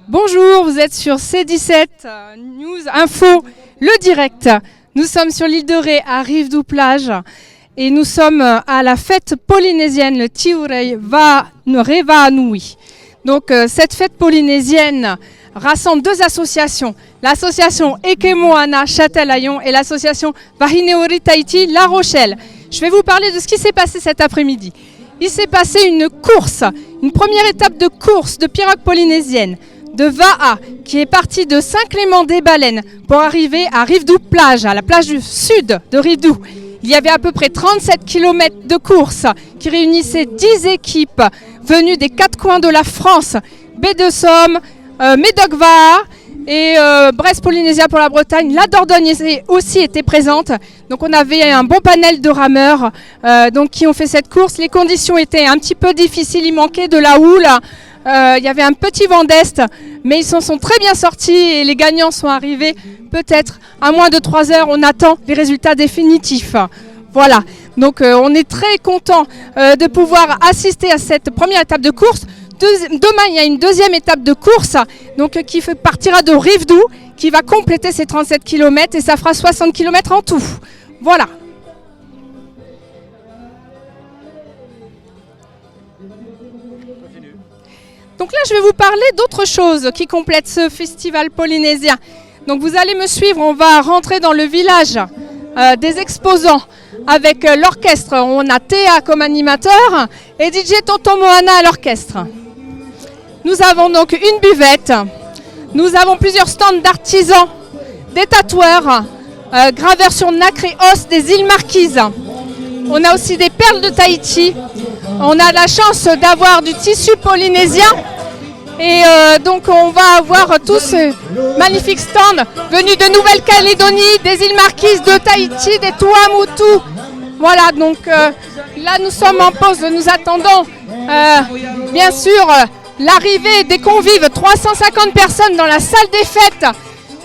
Bonjour, vous êtes sur C17 News Info, le direct. Nous sommes sur l'île de Ré, à Rive-du-Plage, et nous sommes à la fête polynésienne, le Tiurei Revanui. Donc cette fête polynésienne rassemble deux associations, l'association Ekemoana Châtelaillon et l'association Wahineori Tahiti La Rochelle. Je vais vous parler de ce qui s'est passé cet après-midi. Il s'est passé une course, une première étape de course de pirogue polynésienne de Va'a, qui est partie de Saint-Clément-des-Baleines pour arriver à Rive-du-Plage, à la plage du sud de Rive-du. Il y avait à peu près 37 km de course qui réunissaient 10 équipes venues des quatre coins de la France, Baie de Somme, Médoc-Va'a et Brest-Polynésia pour la Bretagne. La Dordogne aussi était présente. Donc on avait un bon panel de rameurs qui ont fait cette course. Les conditions étaient un petit peu difficiles, il manquait de la houle. Il y avait un petit vent d'est, mais ils s'en sont très bien sortis et les gagnants sont arrivés peut-être à moins de 3 heures. On attend les résultats définitifs. Voilà, donc on est très content de pouvoir assister à cette première étape de course. Demain, il y a une deuxième étape de course qui partira de Rive-du, qui va compléter ces 37 km et ça fera 60 km en tout. Voilà. Donc là, je vais vous parler d'autre chose qui complète ce festival polynésien. Donc vous allez me suivre, on va rentrer dans le village des exposants avec l'orchestre. On a Théa comme animateur et DJ Tonton Moana à l'orchestre. Nous avons donc une buvette, nous avons plusieurs stands d'artisans, des tatoueurs, graveurs sur nacre et os des îles Marquises. On a aussi des perles de Tahiti. On a la chance d'avoir du tissu polynésien et donc on va avoir tous ces magnifiques stands venus de Nouvelle-Calédonie, des îles Marquises, de Tahiti, des Tuamotu. Voilà, donc là nous sommes en pause, nous attendons bien sûr l'arrivée des convives, 350 personnes dans la salle des fêtes.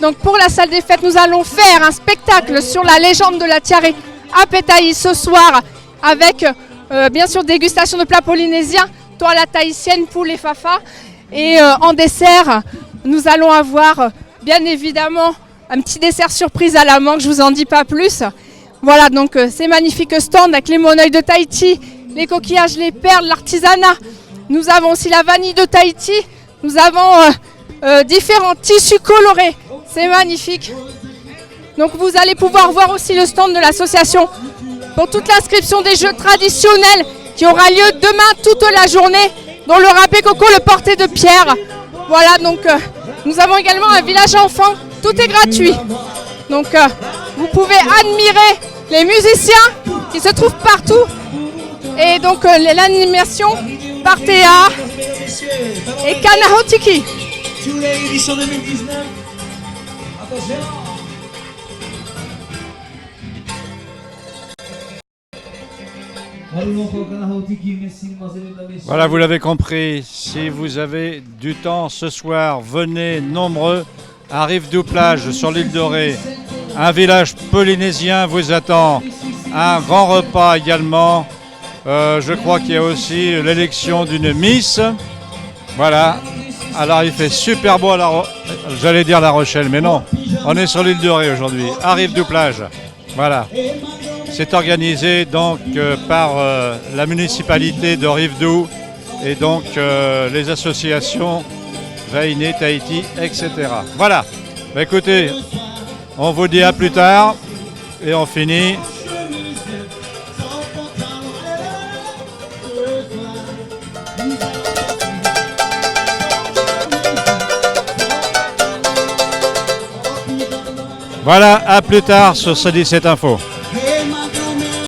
Donc pour la salle des fêtes, nous allons faire un spectacle sur la légende de la Tiare à Pétaï ce soir avec bien sûr dégustation de plats polynésiens, toile tahitienne, poule et fafa. Et en dessert, nous allons avoir bien évidemment un petit dessert surprise à la mangue, je vous en dis pas plus. Voilà donc ces magnifiques stands avec les monoeils de Tahiti, les coquillages, les perles, l'artisanat. Nous avons aussi la vanille de Tahiti, nous avons différents tissus colorés, c'est magnifique. Donc vous allez pouvoir voir aussi le stand de l'association pour toute l'inscription des jeux traditionnels qui aura lieu demain toute la journée, dont le râpé coco, le porté de pierre. Voilà, donc nous avons également un village enfant, tout est gratuit. Donc vous pouvez admirer les musiciens qui se trouvent partout. Et donc l'animation par Théa et Kanahotiki. Édition 2019. Attention. Voilà, vous l'avez compris, si vous avez du temps ce soir, venez nombreux à Rive-du-Plage sur l'île de Ré. Un village polynésien vous attend, un grand repas également. Je crois qu'il y a aussi l'élection d'une Miss. Voilà, alors il fait super beau à j'allais dire La Rochelle, mais non, on est sur l'île de Ré aujourd'hui, à Rive-du-Plage. Voilà. C'est organisé donc par la municipalité de Rive-du et donc les associations Vahiné, Tahiti, etc. Voilà. Bah, écoutez, on vous dit à plus tard et on finit. Voilà, à plus tard sur C17 Info.